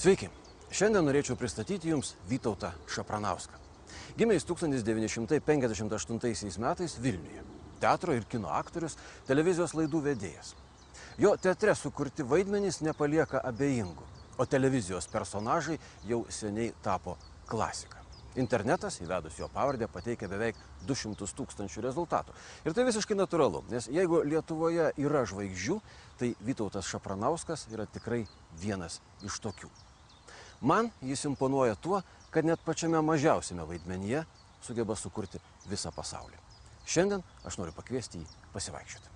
Sveiki. Šiandien norėčiau pristatyti Jums Vytautą Šapranauską. Gimęs 1958 metais Vilniuje. Teatro ir kino aktorius, televizijos laidų vedėjas. Jo teatre sukurti vaidmenys nepalieka abejingų, o televizijos personažai jau seniai tapo klasika. Internetas, įvedus jo pavardę, pateikia beveik 200 000 rezultatų. Ir tai visiškai natūralu, nes jeigu Lietuvoje yra žvaigždžių, tai Vytautas Šapranauskas yra tikrai vienas iš tokių. Man jis imponuoja tuo, kad net pačiame mažiausiame vaidmenyje sugeba sukurti visą pasaulį. Šiandien aš noriu pakviesti jį pasivaikščioti.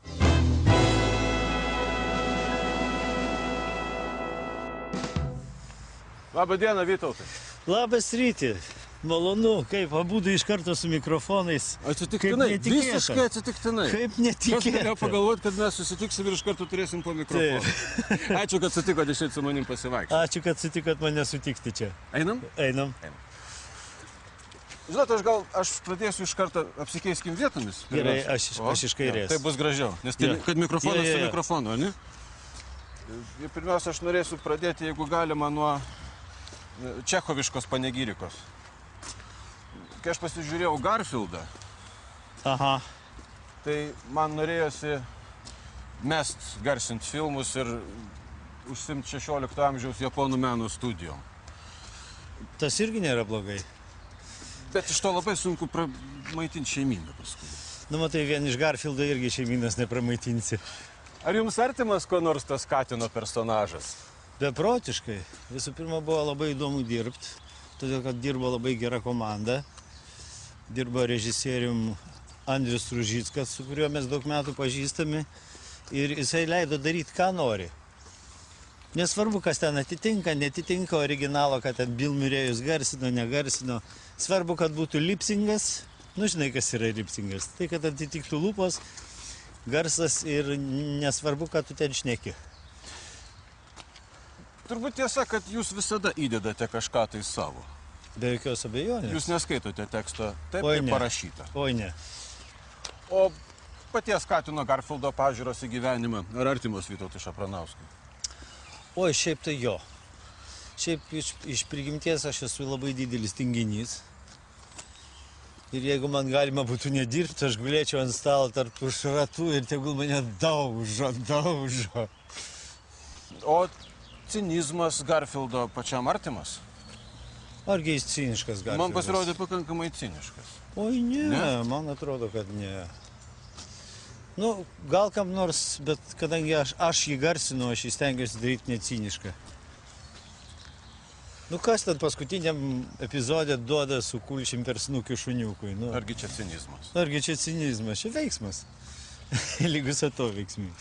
Labą dieną, Vytautai. Labas ryti. Malonu, kaip abudu iš karto su mikrofonais. Atsitiktinai, visiškai atsitiktinai. Kaip netikėta. Kas galėjo pagalvoti, kad mes susitiksim ir iš karto turėsim po mikrofoną. Ačiū, kad sutikote išėti su manim pasivaikščioti. Ačiū, kad sutikot mane sutikti čia. Einam? Einam. Žinot, aš pradėsiu iš karto, apsikeiskim vietomis. Gerai, aš iš kairės. Tai bus gražiau, nes kad mikrofonas su mikrofonu, ne? Ir pirmiausia, aš norėsiu pradėti, jeigu galima, nuo čechoviškos panegyrikos. Kai aš pasižiūrėjau Garfieldą, tai man norėjosi mest garsint filmus ir užsiimti 16 amžiaus japonų meno studijom. Tas irgi nėra blogai. Bet iš to labai sunku pramaitinti šeimyną paskui. Nu, matai, vien iš Garfieldo irgi šeimynas nepramaitinsi. Ar jums artimas ko nors tas Katino personažas? Beprotiškai. Visų pirma, buvo labai įdomu dirbti, todėl kad dirbo labai gera komanda. Dirbo režisierium Andrius Ružickas, su kuriuo mes daug metų pažįstami. Ir jisai leido daryti, ką nori. Nesvarbu, kas ten atitinka, netitinka originalo, kad ten Bill Murray'us garsino, negarsino. Svarbu, kad būtų lipsingas. Nu, žinai, kas yra lipsingas. Tai, kad atitiktų lūpos, garsas ir nesvarbu, kad tu ten šneki. Turbūt tiesa, kad jūs visada įdedate kažką tai savo. Be jokios abejonės. Jūs neskaitote teksto taip, kaip parašyta. Oi, ne. O paties Katino Garfieldo pažiūros į gyvenimą, ar artimos Vytautui Šapranauskui? Oi, šiaip tai jo. Šiaip iš prigimties aš esu labai didelis tinginys. Ir jeigu man galima būtų nedirbti, aš gulėčiau ant stalo tarp šratų ir tegul mane daužo. O cinizmas Garfieldo pačiam artimas? Argi jis ciniškas Garfieldas? Man pasirodė pakankamai ciniškas. Oi, ne, man atrodo, kad ne. Nu, gal kam nors, bet kadangi aš jį garsinu, aš jį stengiuosi daryti necinišką. Nu, kas ten paskutiniam epizode duoda su kulšim per snukį šuniukui? Nu, argi čia cinizmas? Argi čia cinizmas? Čia veiksmas. Lygus ato veiksmai.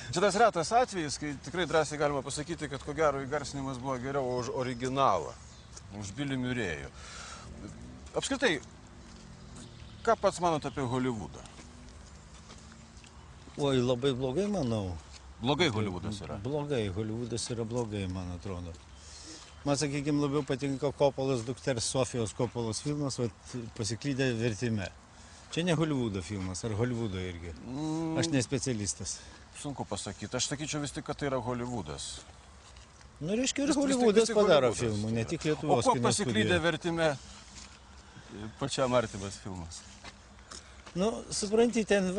Čia tas retas atvejis, kai tikrai drąsiai galima pasakyti, kad ko gero įgarsinimas buvo geriau už originalą, už Billį Murray'ų. Apskritai, ką pats manot apie Hollywoodą? Oi, labai blogai, manau. Blogai Hollywoodas yra? Blogai, Hollywoodas yra blogai, man atrodo. Man, sakykime, labiau patinka Kopolos dukters Sofijos Kopolos filmas, Pasiklydę vertime. Čia ne Hollywoodo filmas, ar Hollywoodo irgi. Aš ne specialistas. Sunku pasakyti. Aš sakyčiau vis tik, kad tai yra Hollywoodas. Nu, reiškia, ir Hollywoodas padaro filmų, ne tik Lietuvos kino studija. O kino kuo Pasiklydę vertime pačiam artimas filmas? Nu, supranti, ten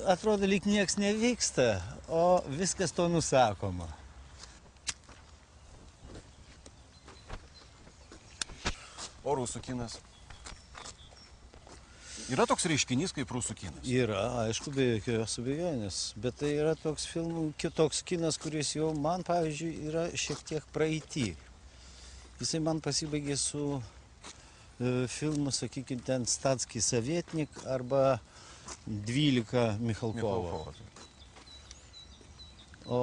atrodo, lyg nieks nevyksta, o viskas to nusakoma. O rusų kinas? Yra toks reiškinys kaip rusų kinas? Yra, aišku, be jokios abejonės. Bet tai yra toks kitoks kinas, kuris jau man, pavyzdžiui, yra šiek tiek praeity. Jisai man pasibaigė su filmu, sakykime, ten Statskį Savietnik arba 12 Michalkovo. O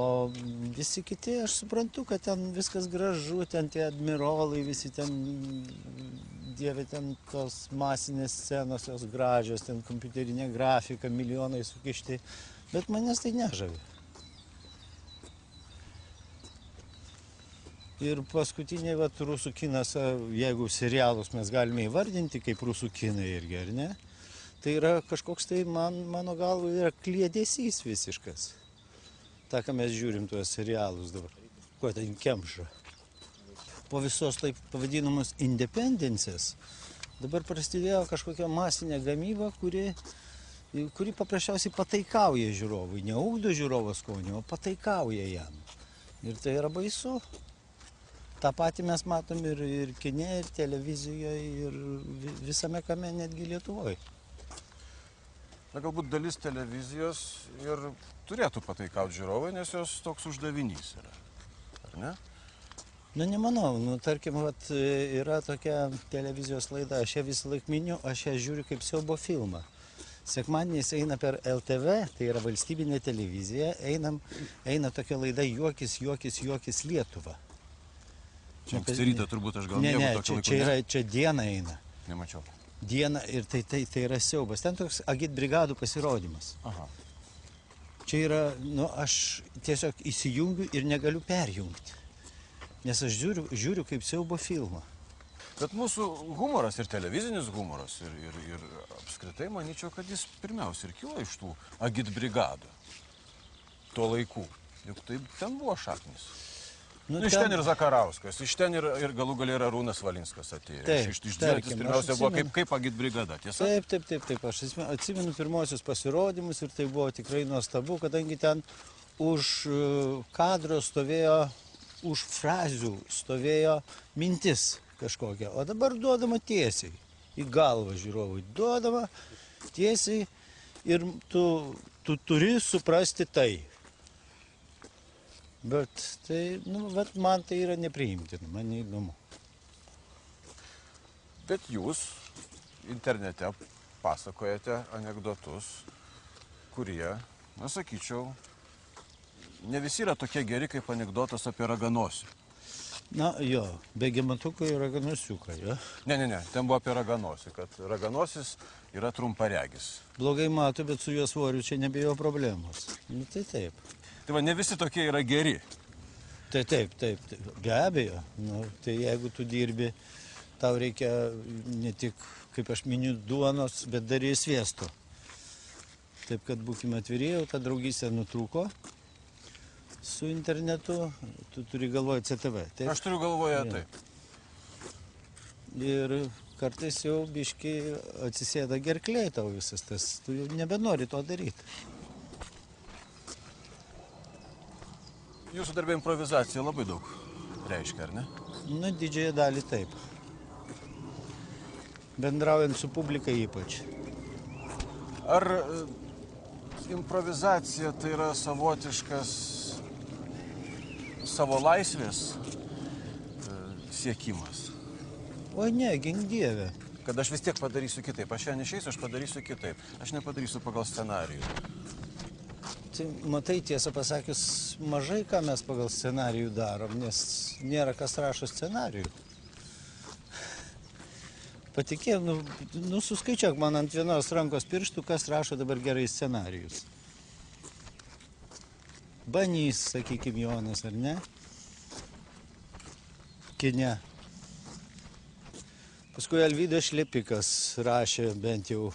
visi kiti, aš suprantu, kad ten viskas gražu, ten tie admirolai, visi ten, dieve, ten tos masinės scenos, jos gražios, ten kompiuterinė grafika, milijonai sukišti, bet manęs tai nežavi. Ir paskutiniai, rusų kinas, jeigu serialus mes galime įvardinti kaip rusų kinai irgi, ar ne? Tai yra kažkoks tai, mano galva, yra kliedesys visiškas. Ta, ką mes žiūrim tuos serialus dabar. Ko ten kemša? po visos taip pavadinamos independencės, dabar prasidėjo kažkokia masinė gamyba, kuri paprasčiausiai pataikauja žiūrovui, neugdo žiūrovo skonį, o pataikauja jam. Ir tai yra baisu. Ta patį mes matom ir kine, ir televizijoje, ir visame kame, netgi Lietuvoje. Na, galbūt dalis televizijos ir turėtų pataikauti žiūrovai, nes jos toks uždavinys yra. Ar ne? Nu, nemanau. Nu, tarkim, yra tokia televizijos laida, aš ją visą laiką miniu, aš ją žiūriu kaip siaubo filmą. Sekmadieniais eina per LTV, tai yra valstybinė televizija, eina tokia laida Juokis Lietuva. Čia anksti rytą turbūt aš gal nieko tokio laiku. Čia diena eina. Nemačiau. Diena ir tai yra siaubas. Ten toks agitbrigadų pasirodymas. Aha. Čia yra, aš tiesiog įsijungiu ir negaliu perjungti. Nes aš žiūriu kaip siaubo filmą. Bet mūsų humoras ir televizinis humoras ir apskritai manyčiau, kad jis pirmiausia ir kilo iš tų agitbrigadų tuo laikų. Juk tai ten buvo šaknis. Iš ten ir Zakarauskas, iš ten ir galų gale ir Arūnas Valinskas atėjo. Iš Džertis pirmiausia buvo kaip agitbrigada, tiesa? Taip. Aš atsimenu pirmosius pasirodymus ir tai buvo tikrai nuostabu, kadangi ten už kadro stovėjo, už frazių stovėjo mintis kažkokia, o dabar duodama tiesiai į galvą žiūrovui, duodama tiesiai ir tu turi suprasti tai. Bet tai, man tai yra nepriimtina, man neįdomu. Bet jūs internete pasakojate anekdotus, kurie, sakyčiau, ne visi yra tokie geri kaip anekdotas apie raganosių. Jo, be gematuko ir raganosiuką, jo? Ne, ten buvo apie raganosių, kad raganosis yra trumparegis. Blogai mato, bet su juo svoriu čia nebėjo problemos. Tai taip. Tai va, ne visi tokie yra geri. Taip, be abejo. Tai jeigu tu dirbi, tau reikia ne tik, kaip aš miniu, duonos, bet dar ir sviesto. Taip, kad būkime atviri, jau ta draugystė nutrūko su internetu, tu turi galvoje CTV. Taip? Aš turiu galvoje taip. Ir kartais jau biški atsisėda gerkliai tau visas tas, tu jau nebenori to daryti. Jūsų darbė improvizacija labai daug reiškia, ar ne? Didžiąją dalį taip. Bendraujant su publika ypač. Ar improvizacija tai yra savotiškas savo laisvės siekimas? Oi ne, gink dieve. Kad aš vis tiek padarysiu kitaip. Aš šiandien išeisiu, aš padarysiu kitaip. Aš nepadarysiu pagal scenarijų. Tai, matai, tiesą pasakius, mažai ką mes pagal scenarijų darom, nes nėra kas rašo scenarijų. Patikėk, suskaičiak man ant vienos rankos pirštų, kas rašo dabar gerai scenarijus. Banys, sakykime, Jonas, ar ne? Kine. Paskui Alvydas Šlepikas rašė bent jau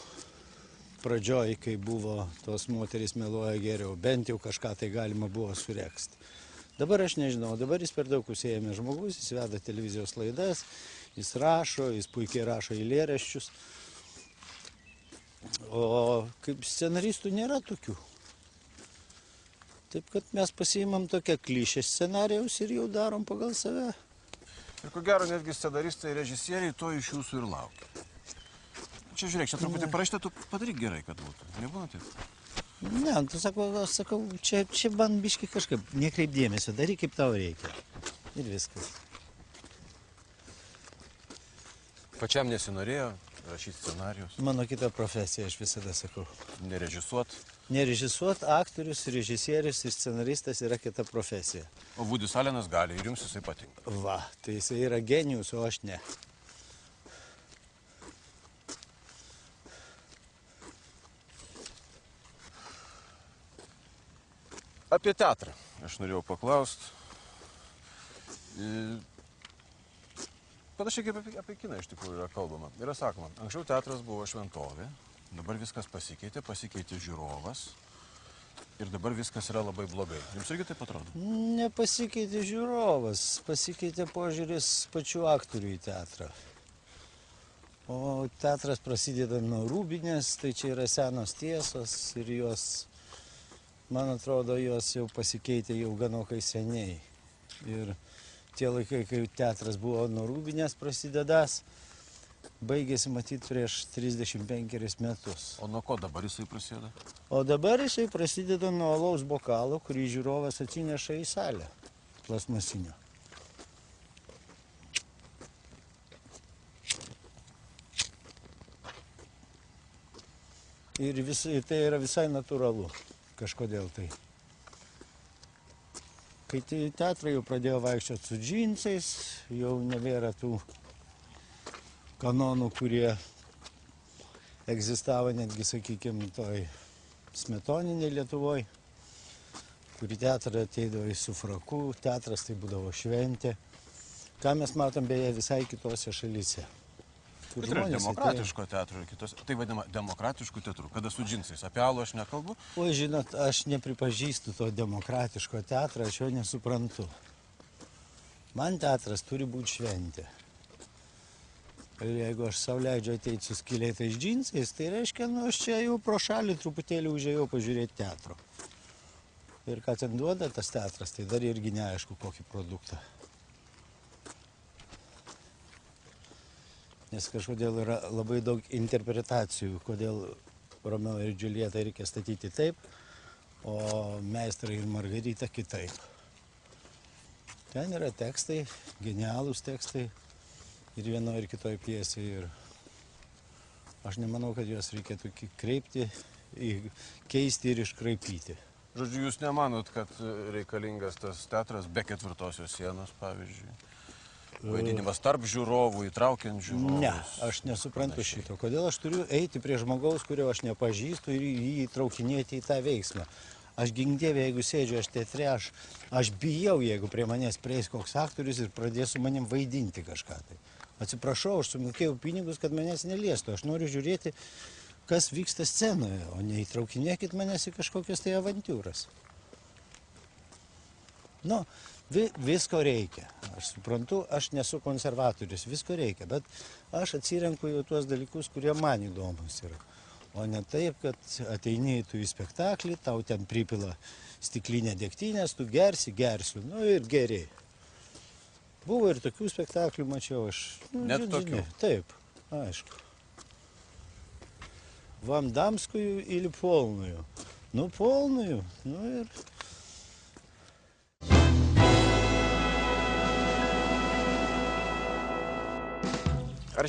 pradžioj, kai buvo tos moterys meluoja geriau, bent jau kažką tai galima buvo sureksti. Dabar aš nežinau, dabar jis per daug užsiėmė žmogus, jis veda televizijos laidas, jis rašo, jis puikiai rašo eilėraščius. O kaip scenaristų nėra tokių. Taip, kad mes pasiimam tokią klišę scenarijaus ir jau darom pagal save. Ir ko gero, netgi scenaristai ir režisieriai to iš jūsų ir laukia. Čia žiūrėk, čia truputį parašyta, tu padaryk gerai, kad būtų. Nebūna taip? Ne, tu sakau, čia man biški kažkaip, nekreip dėmesio, daryk kaip tau reikia. Ir viskas. Pačiam nesinorėjo rašyti scenarijus? Mano kita profesija, aš visada sakau. Nerežisuot? Nerežisuot, aktorius, režisierius ir scenaristas yra kita profesija. O Vudis Alenas gali ir jums jisai patinka? Va, tai jisai yra genijus, o aš ne. Apie teatrą aš norėjau paklausti. Panašiai kaip apie kiną iš tikrųjų yra kalbama. Yra sakoma, anksčiau teatras buvo šventovė, dabar viskas pasikeitė žiūrovas. Ir dabar viskas yra labai blogai. Jums irgi taip atrodo? Nepasikeitė žiūrovas, pasikeitė požiūris pačių aktorių į teatrą. O teatras prasideda nuo Rūbinės, tai čia yra senos tiesos ir jos, man atrodo, jos jau pasikeitė jau ganokai seniai. Ir tie laikai, kai teatras buvo nuo Rūbinės prasidedęs, baigėsi matyti prieš 35 metus. O nuo ko dabar jisai prasideda? O dabar jisai prasideda nuo alaus bokalo, kurį žiūrovas atsineša į salę plasmasinio. Ir tai yra visai natūralu, kažkodėl tai. Kai teatrai jau pradėjo vaikščioti su džinsais, jau nebėra tų kanonų, kurie egzistavo netgi, sakykime, toj smetoninėj Lietuvoj, kur į teatrą ateidavo su fraku, teatras tai būdavo šventė, ką mes matom beje visai kitose šalyse. Tai yra demokratiško teatro ir kitos, tai vadinama demokratiškų teatrų, kada su džinsais. Apie alų aš nekalbu. O žinot, aš nepripažįstu to demokratiško teatro, aš jo nesuprantu. Man teatras turi būti šventė. Ir jeigu aš sau leidžiu ateiti su skylėtais džinsais, tai reiškia, aš čia jau pro šalį truputėlį užėjau pažiūrėti teatro. Ir ką ten duoda tas teatras, tai dar irgi neaišku kokį produktą. Nes kažkodėl yra labai daug interpretacijų, kodėl Romeo ir Džiulietą reikia statyti taip, o Meistrą ir Margaritą kitaip. Ten yra tekstai, genialūs tekstai. Ir vienoje ir kitoje pjesėje. Ir aš nemanau, kad juos reikėtų kreipti, keisti ir iškraipyti. Žodžiu, jūs nemanot, kad reikalingas tas teatras be ketvirtosios sienos, pavyzdžiui? Vaidinimas tarp žiūrovų, įtraukiant žiūrovus? Ne, aš nesuprantu šito. Kodėl aš turiu eiti prie žmogaus, kurio aš nepažįstu ir jį įtraukinėti į tą veiksmą? Aš gingdėvė, jeigu sėdžiu aš teatre, aš bijau, jeigu prie manęs prieis koks aktorius ir pradės su manim vaidinti kažką. Tai. Atsiprašau, aš sumokėjau pinigus, kad manęs neliestų. Aš noriu žiūrėti, kas vyksta scenoje, o neįtraukinėkit manęs į kažkokias tai avantiūras. Nu, visko reikia. Aš suprantu, aš nesu konservatorius, visko reikia, bet aš atsirenku jau tuos dalykus, kurie man įdomus yra. O ne taip, kad ateini tu į spektaklį, tau ten pripila stiklinę degtinės, tu gersiu, nu ir geriai. Buvo ir tokių spektaklių, mačiau aš. Net tokių? Taip, aišku. Вам дамскую или полную? Ну, полную. Ну, ir